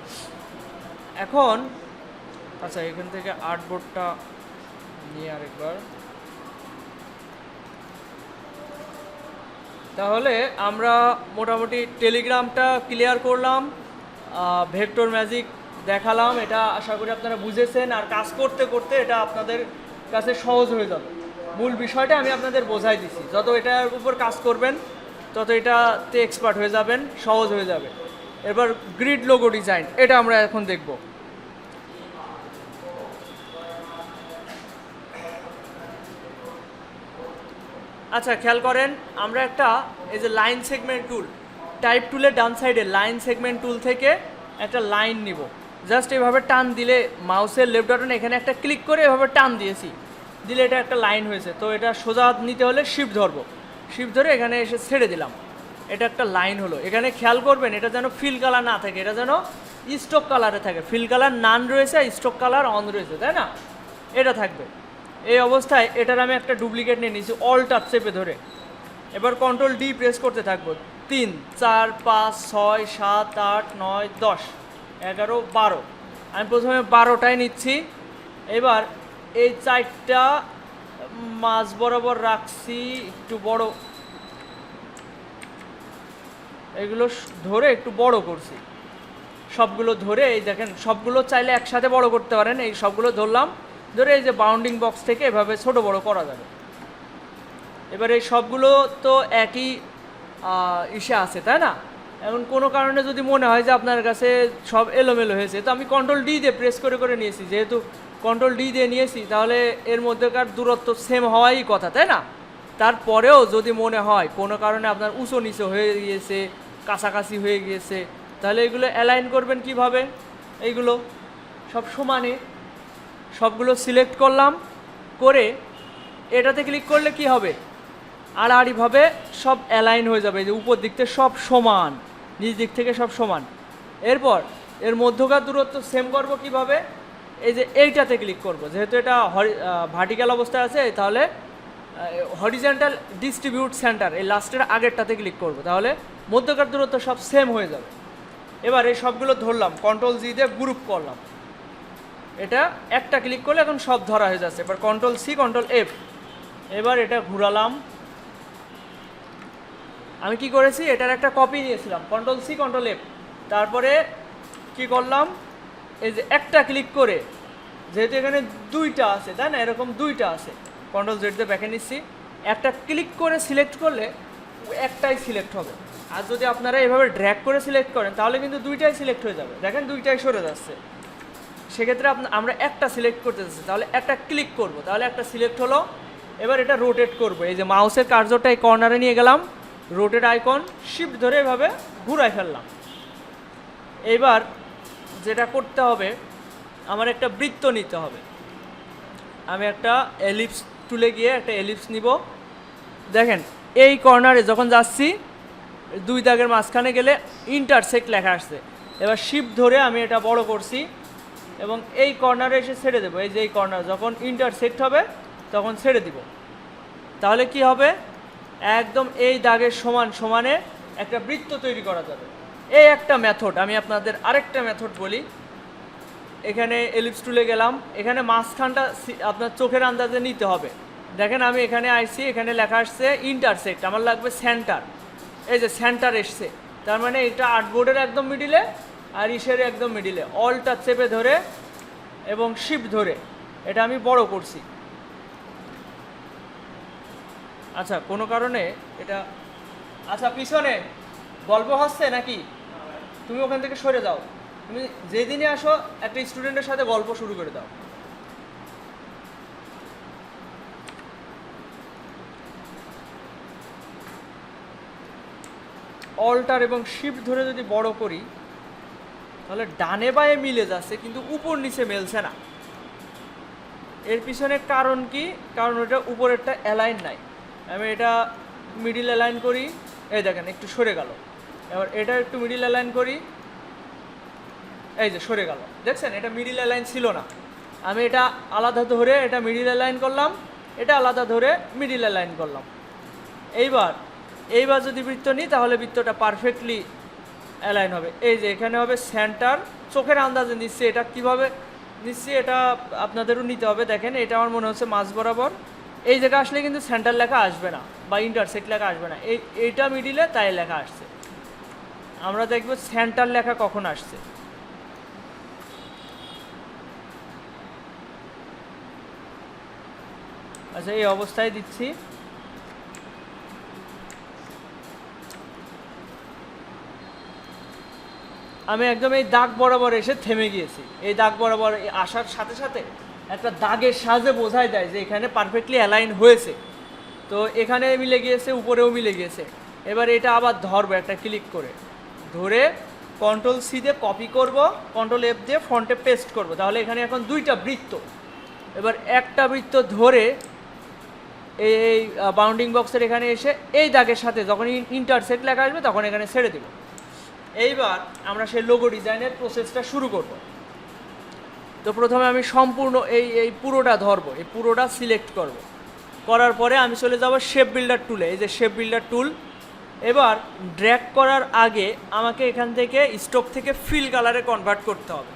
এখন আচ্ছা, এখান থেকে আর্টবোর্ডটা নিয়ে আরেকবার, তাহলে আমরা মোটামুটি টেলিগ্রামটা ক্লিয়ার করলাম, ভেক্টর ম্যাজিক দেখালাম, এটা আশা করি আপনারা বুঝেছেন। আর কাজ করতে করতে এটা আপনাদের কাছে সহজ হয়ে যাবে। মূল বিষয়টা আমি আপনাদের বোঝাই দিচ্ছি, যত এটার উপর কাজ করবেন তত এটাতে এক্সপার্ট হয়ে যাবেন, সহজ হয়ে যাবে। এবার গ্রিড লোগো ডিজাইন, এটা আমরা এখন দেখব। আচ্ছা, খেয়াল করেন, আমরা একটা এই যে লাইন সেগমেন্ট টুল, টাইপ টুলের ডান সাইডে লাইন সেগমেন্ট টুল থেকে একটা লাইন নিব। জাস্ট এভাবে টান দিলে, মাউসের লেফট বাটন এখানে একটা ক্লিক করে এভাবে টান দিয়েছি, দিলে এটা একটা লাইন হয়েছে। তো এটা সোজা নিতে হলে শিফট ধরবো, শিফট ধরে এখানে এসে ছেড়ে দিলাম, এটা একটা লাইন হলো। এখানে খেয়াল করবেন, এটা যেন ফিল কালার না থাকে, এটা যেন স্টক কালারে থাকে। ফিল কালার নান রয়েছে, স্টক কালার অন রয়েছে, তাই না? এটা থাকবে। এই অবস্থায় এটার আমি একটা ডুপ্লিকেট নিয়ে নিয়েছি, অল টাচ চেপে ধরে। এবার কন্ট্রোল ডি প্রেস করতে থাকবো। 3, 4, 5, 6, 7, 8, 9, 10, 11, 12। আমি প্রথমে 12টায় নিচ্ছি। এবার এই 4টা মাঝ বরাবর রাখছি, একটু বড়, এগুলো ধরে একটু বড় করছি। সবগুলো ধরে এই দেখেন, সবগুলো চাইলে একসাথে বড় করতে পারেন। এই সবগুলো ধরলাম, ধরে এই যে বাউন্ডিং বক্স থেকে এভাবে ছোট বড় করা যাবে। এবার এই সবগুলো তো একই ইসে আছে, তাই না? এখন কোনো কারণে যদি মনে হয় যে আপনার কাছে সব এলোমেলো হয়েছে, তো আমি কন্ট্রোল ডি দিয়ে প্রেস করে করে নিয়েছি। যেহেতু কন্ট্রোল ডি দিয়ে নিয়েছি, তাহলে এর মধ্যেকার দূরত্ব সেম হওয়াই কথা, তাই না? তারপরেও যদি মনে হয় কোনো কারণে আপনার উঁচু নিচে হয়ে গিয়েছে, কাছাকাছি হয়ে গিয়েছে, তাহলে এগুলো অ্যালাইন করবেন কিভাবে? এইগুলো সব সমানে সবগুলো সিলেক্ট করলাম, করে এটাতে ক্লিক করলে কি হবে? আড়াআড়িভাবে সব অ্যালাইন হয়ে যাবে, যে উপর দিক থেকে সব সমান, নিচ দিক থেকে সব সমান। এরপর এর মধ্যকার দূরত্ব সেম করব কিভাবে? এই যে এইটাতে ক্লিক করব, যেহেতু এটা ভার্টিক্যাল অবস্থায় আছে, তাহলে হরিজন্টাল ডিস্ট্রিবিউট সেন্টার, এই লাস্টের আগেরটাতে ক্লিক করব, তাহলে মধ্যকার দূরত্ব সব সেম হয়ে যাবে। এবার এই সবগুলো ধরলাম, কন্ট্রোল জি দিয়ে গ্রুপ করলাম, এটা একটা ক্লিক করলে এখন সব ধরা হয়ে যাচ্ছে। এবার কন্ট্রোল সি, কন্ট্রোল এফ, এবার এটা ঘুরালাম। আমি কি করেছি, এটার একটা কপি নিয়েছিলাম, কন্ট্রোল সি, কন্ট্রোল এফ, তারপরে কি করলাম, এই যে একটা ক্লিক করে, যেহেতু এখানে 2টা আছে, তাই না? এরকম 2টা আছে, কন্ট্রোল জেড দিয়ে ব্যাকে নিচ্ছি। একটা ক্লিক করে সিলেক্ট করলে একটাই সিলেক্ট হবে। আর যদি আপনারা এভাবে ড্র্যাগ করে সিলেক্ট করেন, তাহলে কিন্তু 2টাই সিলেক্ট হয়ে যাবে। দেখেন 2টাই সরে যাচ্ছে। সেক্ষেত্রে আমরা একটা সিলেক্ট করতে যাচ্ছি, তাহলে একটা ক্লিক করব, তাহলে একটা সিলেক্ট হলো। এবার এটা রোটেট করব, এই যে মাউসের কার্সরটা এই কর্নারে নিয়ে গেলাম, রোটেট আইকন শিফট ধরে এভাবে ঘুরাই ফেললাম। এইবার যেটা করতে হবে, আমার একটা বৃত্ত নিতে হবে। আমি একটা এলিপস টুলে গিয়ে একটা এলিপস নিব। দেখেন এই কর্নারে যখন যাচ্ছি, 2 দাগের মাঝখানে গেলে ইন্টারসেক্ট লেখা আসছে। এবার শিফট ধরে আমি এটা বড় করছি এবং এই কর্নারে এসে ছেড়ে দেবো। এই যে এই কর্নার যখন ইন্টারসেক্ট হবে তখন ছেড়ে দিব। তাহলে কি হবে, একদম এই দাগের সমান সমানে একটা বৃত্ত তৈরি করা যাবে। এই একটা মেথড। আমি আপনাদের আরেকটা মেথড বলি। এখানে এলিপস টুলে গেলাম, এখানে মাঝখানটা আপনার চোখের আন্দাজে নিতে হবে। দেখেন আমি এখানে আইছি, এখানে লেখা আসছে ইন্টারসেক্ট, আমার লাগবে সেন্টার। এই যে সেন্টার এসছে, তার মানে এটা আর্টবোর্ডের একদম মিডিলে আর ইসের একদম মিডিলে। অলটা চেপে ধরে এবং শিফট ধরে এটা আমি বড় করছি। আচ্ছা, কোনো কারণে এটা, আচ্ছা পিছনে গল্প হচ্ছে নাকি? তুমি ওখান থেকে সরে যাও। তুমি যেদিনে আসো একটা স্টুডেন্টের সাথে গল্প শুরু করে দাও। অল্টার এবং শিফট ধরে যদি বড় করি, তাহলে ডানে বায়ে মিলে যাচ্ছে, কিন্তু উপর নিচে মেলছে না। এর পিছনে কারণ কি? কারণ ওটা উপরেরটা অ্যালাইন নাই। আমি এটা মিডিল অ্যালাইন করি, এই দেখেন একটু সরে গেল। এবার এটা একটু মিডিল অ্যালাইন করি, এই যে সরে গেল, দেখছেন এটা মিডিল অ্যালাইন ছিল না। আমি এটা আলাদা ধরে এটা মিডিল অ্যালাইন করলাম, এটা আলাদা ধরে মিডিল অ্যালাইন করলাম। এইবার যদি বৃত্ত নিই তাহলে বৃত্তটা পারফেক্টলি অ্যালাইন হবে। এই যে এখানে হবে সেন্টার, চোখের আন্দাজে নিচ্ছি, এটা কিভাবে নিচ্ছি এটা আপনাদেরও নিতে হবে। দেখেন এটা আমার মনে হচ্ছে মাঝ বরাবর, এই জায়গা আসলে কিন্তু সেন্টার লেখা আসবে না বা ইন্টারসেক্ট লেখা আসবে না, এইটা মিডিলে তাই লেখা আসছে। আমরা দেখব সেন্টার লেখা কখন আসছে। আচ্ছা এই অবস্থায় দিচ্ছি। আমি একদম এই দাগ বরাবর এসে থেমে গিয়েছি। এই দাগ বরাবর আসার সাথে সাথে একটা দাগের সাহায্যে বোঝাই যায় যে এখানে পারফেক্টলি অ্যালাইন হয়েছে। তো এখানে মিলে গিয়েছে, উপরেও মিলে গিয়েছে। এবার এটা আবার ধরবো একটা ক্লিক করে, ধরে কন্ট্রোল সি দিয়ে কপি করব, কন্ট্রোল এফ দিয়ে ফ্রন্টে পেস্ট করব। তাহলে এখানে এখন দুইটা বৃত্ত। এবার একটা বৃত্ত ধরে এই বাউন্ডিং বক্সের এখানে এসে এই দাগের সাথে যখন ইন্টারসেক্ট লেখা আসবে তখন এখানে ছেড়ে দেব। এইবার আমরা সেই লোগো ডিজাইনের প্রসেসটা শুরু করব। তো প্রথমে আমি সম্পূর্ণ এই পুরোটা ধরবো, এই পুরোটা সিলেক্ট করব। করার পরে আমি চলে যাব শেপ বিল্ডার টুলে, এই যে শেপ বিল্ডার টুল। এবার ড্র্যাগ করার আগে আমাকে এখান থেকে স্ট্রোক থেকে ফিল কালারে কনভার্ট করতে হবে।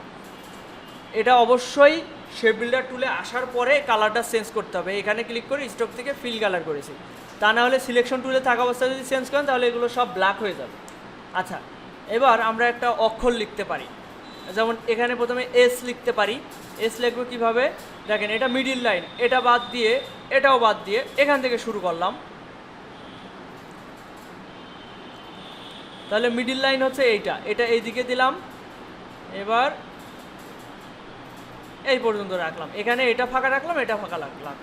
এটা অবশ্যই শেপ বিল্ডার টুলে আসার পরে কালারটা চেঞ্জ করতে হবে। এখানে ক্লিক করে স্ট্রোক থেকে ফিল কালার করেছি, তা না হলে সিলেকশন টুলে থাকা অবস্থায় যদি চেঞ্জ করেন তাহলে এগুলো সব ব্ল্যাক হয়ে যাবে। আচ্ছা এবার আমরা একটা অক্ষর লিখতে পারি, যেমন এখানে প্রথমে এস লিখতে পারি। এস লিখবো কীভাবে, দেখেন এটা মিডিল লাইন, এটা বাদ দিয়ে এটাও বাদ দিয়ে এখান থেকে শুরু করলাম। তাহলে মিডিল লাইন হচ্ছে এটা এই দিকে দিলাম, এবার এই পর্যন্ত রাখলাম। এখানে এটা ফাঁকা রাখলাম, এটা ফাঁকা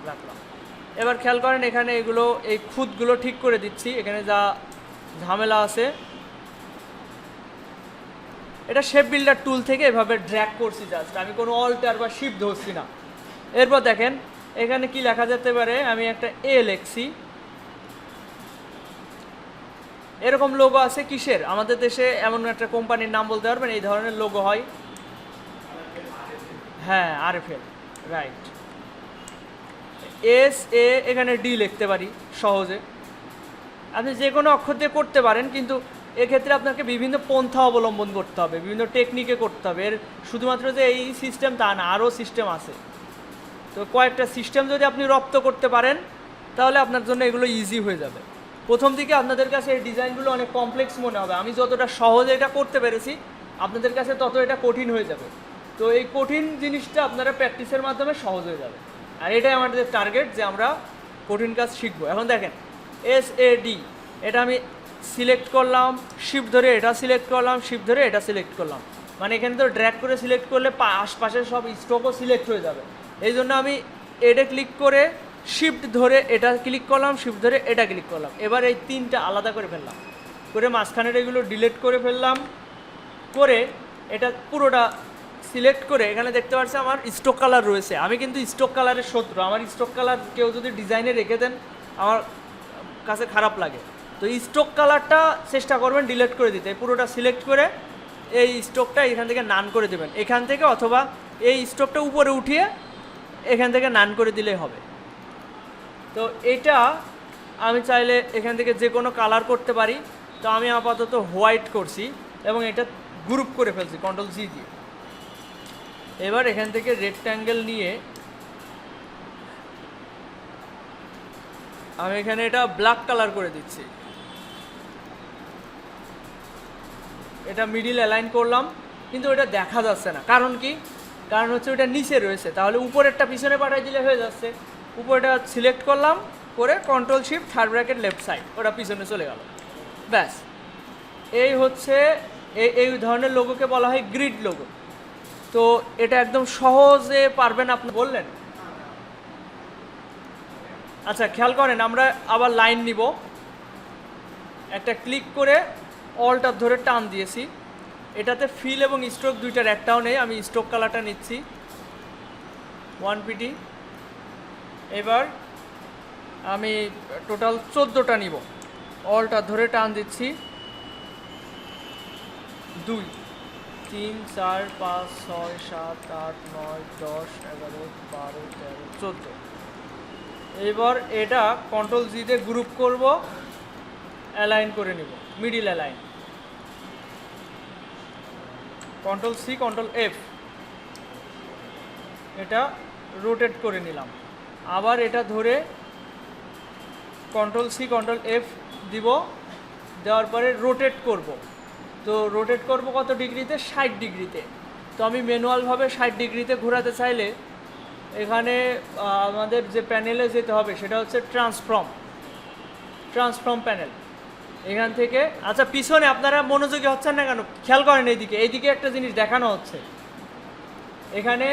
রাখলাম। এবার খেয়াল করেন এখানে এগুলো এই খুঁতগুলো ঠিক করে দিচ্ছি, এখানে যা ঝামেলা আছে। এটা শেপ বিল্ডার টুল থেকে এভাবে ড্র্যাগ করছি, জাস্ট আমি কোনো অল্টার বা শিফট ধরছি না। এরপর দেখেন এখানে কি লেখা যেতে পারে, আমি একটা এ লিখছি। এরকম লোগো আছে কিসের, আমাদের দেশে এমন একটা কোম্পানির নাম বলতে পারবেন এই ধরনের লোগো হয়? হ্যাঁ আরএফএল, রাইট। এস এ এখানে ডি লিখতে পারি সহজে। আপনি যে কোনো অক্ষর দিয়ে করতে পারেন, কিন্তু এক্ষেত্রে আপনাকে বিভিন্ন পন্থা অবলম্বন করতে হবে, বিভিন্ন টেকনিকে করতে হবে। এর শুধুমাত্র যে এই সিস্টেম তা না, আরও সিস্টেম আছে। তো কয়েকটা সিস্টেম যদি আপনি রপ্ত করতে পারেন তাহলে আপনার জন্য এগুলো ইজি হয়ে যাবে। প্রথম দিকে আপনাদের কাছে এই ডিজাইনগুলো অনেক কমপ্লেক্স মনে হবে, আমি যতটা সহজে এটা করতে পেরেছি আপনাদের কাছে তত এটা কঠিন হয়ে যাবে। তো এই কঠিন জিনিসটা আপনারা প্র্যাকটিসের মাধ্যমে সহজ হয়ে যাবে, আর এটাই আমাদের টার্গেট যে আমরা কঠিন কাজ শিখবো। এখন দেখেন এস এ ডি, এটা আমি সিলেক্ট করলাম, শিফট ধরে এটা সিলেক্ট করলাম, শিফট ধরে এটা সিলেক্ট করলাম। মানে এখানে তো ড্র্যাগ করে সিলেক্ট করলে আশপাশের সব স্ট্রোকও সিলেক্ট হয়ে যাবে। এই জন্য আমি এটা ক্লিক করে শিফট ধরে এটা ক্লিক করলাম, শিফট ধরে এটা ক্লিক করলাম। এবার এই তিনটা আলাদা করে ফেললাম, করে মাঝখানের এগুলো ডিলিট করে ফেললাম, করে এটা পুরোটা সিলেক্ট করে এখানে দেখতে পাচ্ছি আমার স্ট্রোক কালার রয়েছে। আমি কিন্তু স্ট্রোক কালারের শত্রু, আমার স্ট্রোক কালার কেউ যদি ডিজাইনে রেখে দেন আমার কাছে খারাপ লাগে। তো স্ট্রোক কালারটা চেষ্টা করবেন ডিলিট করে দিতে। পুরোটা সিলেক্ট করে এই স্ট্রোকটা এখান থেকে নান করে দেবেন এখান থেকে, অথবা এই স্ট্রোকটা উপরে উঠিয়ে এখান থেকে নান করে দিলেই হবে। তো এটা আমি চাইলে এখান থেকে যে কোনো কালার করতে পারি। তো আমি আপাতত হোয়াইট করছি এবং এটা গ্রুপ করে ফেলছি কন্ট্রোল জি দিয়ে। এবার এখান থেকে রেক্ট্যাঙ্গেল নিয়ে আমি এখানে এটা ব্ল্যাক কালার করে দিচ্ছি। এটা মিডিল অ্যালাইন করলাম, কিন্তু এটা দেখা যাচ্ছে না। কারণ কি, কারণ হচ্ছে ওটা নিচে রয়েছে, তাহলে উপরেরটা পিছনে পাঠাই দিলে হয়ে যাচ্ছে। উপরেটা সিলেক্ট করলাম, করে control shift third bracket left side, ওটা পিছনে চলে গেল, ব্যাস। এই হচ্ছে এই ধরনের লোগোকে বলা হয় গ্রিড লোগো। তো এটা একদম সহজে পারবেন আপনি বললেন। আচ্ছা খেয়াল করেন, আমরা আবার লাইন নিব, একটা ক্লিক করে অলটার ধরে টান দিয়েছি। এটাতে ফিল এবং স্ট্রোক দুইটার একটাও নেই, আমি স্ট্রোক কালারটা নিচ্ছি 1 পিটি। এবার আমি টোটাল 14টা নিব, অলটা ধরে টান দিচ্ছি, 2 3 4 5 6 7 8 9 10 11 12 13 14। এবার এটা কন্ট্রোল জি দিয়ে গ্রুপ করব, অ্যালাইন করে নিব, middle align, control C control F, এটা রোটেট করে নিলাম। আবার এটা ধরে কন্ট্রোল সি কন্ট্রোল এফ দিব, দেওয়ার পরে রোটেট করব। তো রোটেট করব কত ডিগ্রিতে? 60 ডিগ্রিতে। তো আমি ম্যানুয়ালভাবে 60 ডিগ্রিতে ঘোরাতে চাইলে এখানে আমাদের যে প্যানেলে যেতে হবে সেটা হচ্ছে ট্রান্সফর্ম প্যানেল। এখান থেকে, আচ্ছা পিছনে আপনারা মনোযোগী হচ্ছেন না কেন? খেয়াল করেন এইদিকে একটা জিনিস দেখানো হচ্ছে। এখানে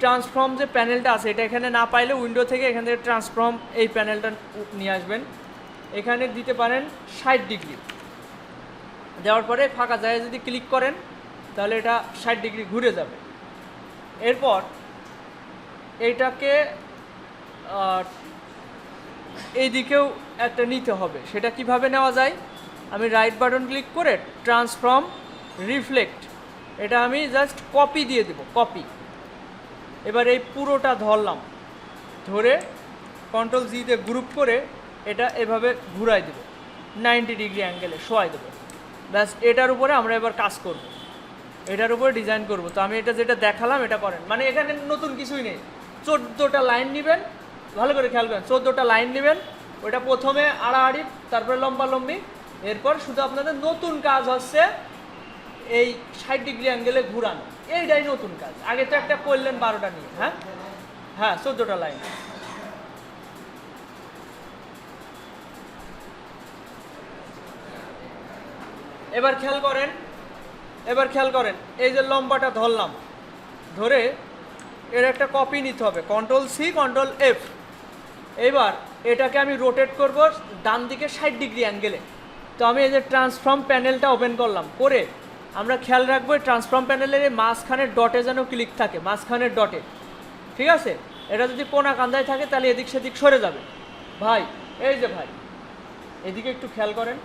ট্রান্সফর্ম যে প্যানেলটা আছে এটা এখানে না পাইলে উইন্ডো থেকে এখান থেকে ট্রান্সফর্ম এই প্যানেলটা নিয়ে আসবেন, এখানে দিতে পারেন 60 ডিগ্রি। দেওয়ার পরে ফাঁকা জায়গায় যদি ক্লিক করেন তাহলে এটা 60 ডিগ্রি ঘুরে যাবে। এরপর এইটাকে এই দিকেও একটা নিতে হবে। সেটা কিভাবে নেওয়া যায়? আমি রাইট বাটন ক্লিক করে ট্রান্সফর্ম রিফ্লেক্ট, এটা আমি জাস্ট কপি দিয়ে দেব, কপি। এবার এই পুরোটা ধরলাম, ধরে কন্ট্রোল জি দিয়ে গ্রুপ করে এটা এভাবে ঘুরাই দেব, 90 ডিগ্রি অ্যাঙ্গেলে শোয়াই দেবো। ব্যাস, এটার উপরে আমরা এবার কাজ করব, এটার উপরে ডিজাইন করব। তো আমি এটা যেটা দেখালাম এটা করেন, মানে এখানে নতুন কিছুই নেই। 14টা লাইন নেবেন, ভালো করে খেয়াল করেন, 14টা লাইন নেবেন, ওটা প্রথমে আড়াআড়ি, তারপরে লম্বালম্বি। এরপর শুধু আপনাদের নতুন কাজ হচ্ছে এই 60 ডিগ্রি অ্যাঙ্গেলে ঘুরানো, এইটাই নতুন কাজ। আগে তো একটা করলেন 12টা নিয়ে, হ্যাঁ 14টা লাইন। এবার খেয়াল করেন, এই যে লম্বাটা ধরলাম, ধরে এর একটা কপি নিতে হবে, কন্ট্রোল সি কন্ট্রোল এফ। এবার এটাকে আমি রোটেট করব ডান দিকে 60 ডিগ্রি অ্যাঙ্গেলে। তো আমি এই যে ট্রান্সফর্ম প্যানেলটা ওপেন করলাম, করে আমরা খেয়াল রাখবো ট্রান্সফর্ম প্যানেলের এই মাঝখানের ডটে যেন ক্লিক থাকে, মাঝখানের ডটে, ঠিক আছে? এটা যদি কোনা কান্দায় থাকে তাহলে এদিক সেদিক সরে যাবে। ভাই, এই যে ভাই এদিকে একটু খেয়াল করেন,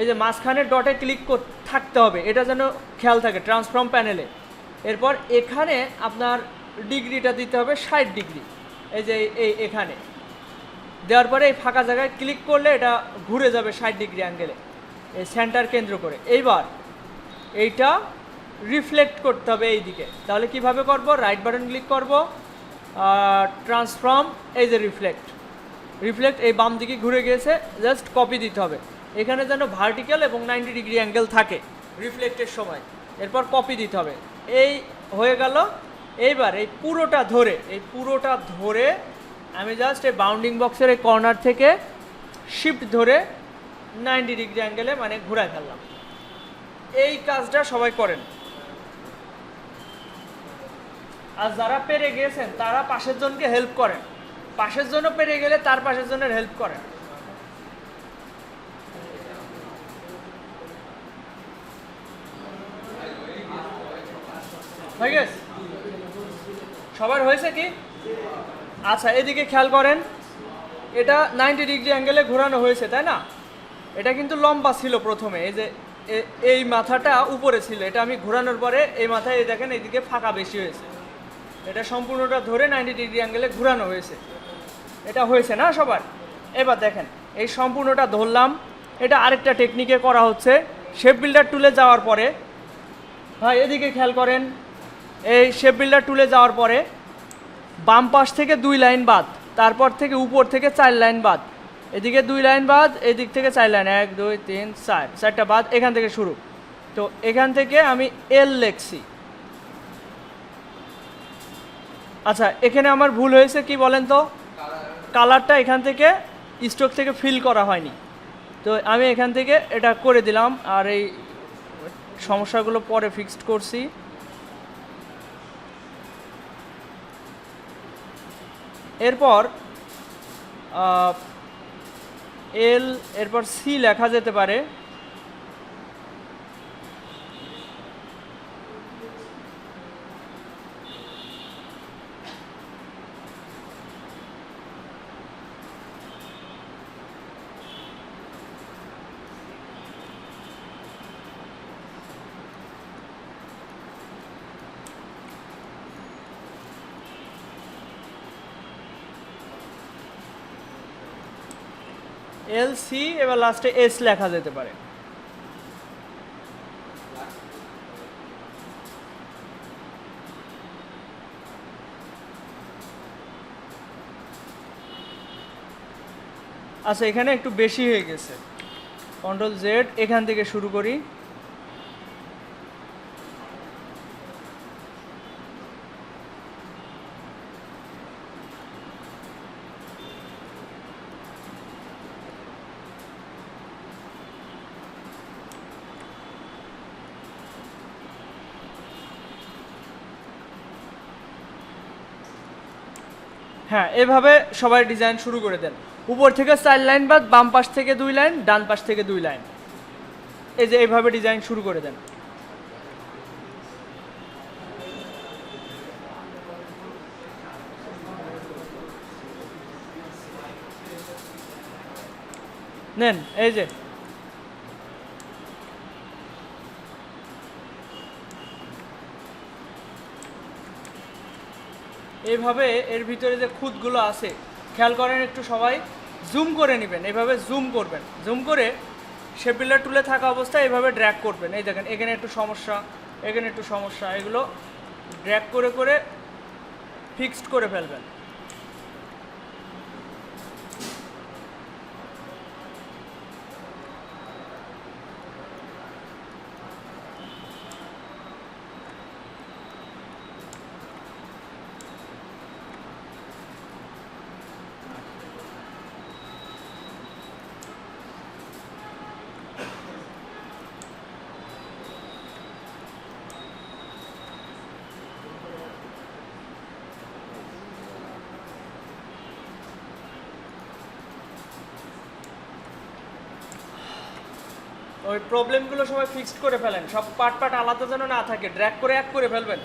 এই যে মাঝখানের ডটে ক্লিক থাকতে হবে, এটা যেন খেয়াল থাকে ট্রান্সফর্ম প্যানেলে। এরপর এখানে আপনার ডিগ্রিটা দিতে হবে 60 ডিগ্রি, এই যে এখানে দেওয়ার পরে এই ফাঁকা জায়গায় ক্লিক করলে এটা ঘুরে যাবে 60 ডিগ্রি অ্যাঙ্গেলে, এই সেন্টার কেন্দ্র করে। এইবার এইটা রিফ্লেক্ট করতে হবে এই দিকে। তাহলে কিভাবে করব? রাইট বাটন ক্লিক করব, ট্রান্সফর্ম, এই যে রিফ্লেক্ট এই বাম দিকে ঘুরে গিয়েছে, জাস্ট কপি দিতে হবে। এখানে যেন ভার্টিক্যাল এবং 90 ডিগ্রি অ্যাঙ্গেল থাকে রিফ্লেক্টের সময়। এরপর কপি দিতে হবে, এই হয়ে গেল। এইবার এই পুরোটা ধরে আমি জাস্ট এই বাউন্ডিং বক্সের এই কর্নার থেকে শিফট ধরে 90 ডিগ্রি অ্যাঙ্গেলে মানে ঘুরায় ফেললাম। এই কাজটা সবাই করেন। আর যারা পেরে গিয়েছেন তারা পাশের জনকে হেল্প করেন, পাশের জন্য পেরে গেলে তার পাশের জনের হেল্প করেন। হয়ে গেছে? সবার হয়েছে কি? আচ্ছা, এদিকে খেয়াল করেন, এটা 90 ডিগ্রি অ্যাঙ্গেলে ঘোরানো হয়েছে, তাই না? এটা কিন্তু লম্বা ছিল প্রথমে, এই যে এই মাথাটা উপরে ছিল, এটা আমি ঘোরানোর পরে এই মাথায় এই দেখেন এইদিকে ফাঁকা বেশি হয়েছে। এটা সম্পূর্ণটা ধরে 90 ডিগ্রি অ্যাঙ্গেলে ঘোরানো হয়েছে, এটা হয়েছে না সবার? এবার দেখেন এই সম্পূর্ণটা ধরলাম, এটা আরেকটা টেকনিকে করা হচ্ছে। শেপ বিল্ডার টুলে যাওয়ার পরে, ভাই এদিকে খেয়াল করেন, এই শেপ বিল্ডার টুলে যাওয়ার পরে বাম পাশ থেকে 2 লাইন বাদ, তারপর থেকে উপর থেকে 4 লাইন বাদ, এদিকে 2 লাইন বাদ, এদিক থেকে 4 লাইন, 1 2 3 4, 4টা বাদ, এখান থেকে শুরু। তো এখান থেকে আমি এল লিখছি। আচ্ছা, এখানে আমার ভুল হয়েছে কি বলেন তো? কালারটা এখান থেকে স্ট্রোক থেকে ফিল করা হয়নি, তো আমি এখান থেকে এটা করে দিলাম। আর এই সমস্যাগুলো পরে ফিক্সড করছি। এরপর এল, এরপর সি লেখা যেতে পারে। LC এবার লাস্টে S লেখা যেতে পারে। আচ্ছা এখানে একটু বেশি হয়ে গেছে, কন্ট্রোল জেড, এখান থেকে শুরু করি। হ্যাঁ এভাবে সবাই ডিজাইন শুরু করে দেন। উপর থেকে 4 লাইন বাদ, বাম পাশ থেকে 2 লাইন, ডান পাশ থেকে 2 লাইন, এই যে এইভাবে ডিজাইন শুরু করে দেন। নেন এই যে এইভাবে এর ভিতরে যে খুঁতগুলো আছে খেয়াল করেন, একটু সবাই জুম করে নেবেন, এইভাবে জুম করবেন, জুম করে শেপিলার টুলে থাকা অবস্থায় এইভাবে ড্র্যাগ করবেন। এই দেখেন এখানে একটু সমস্যা, এখানে একটু সমস্যা, এগুলো ড্র্যাগ করে করে ফিক্সড করে ফেলবেন। ওই প্রবলেমগুলো সবাই ফিক্সড করে ফেলেন, সব পার্ট পার্ট আলাদা যেন না থাকে, ড্র্যাগ করে এক করে ফেলবেন।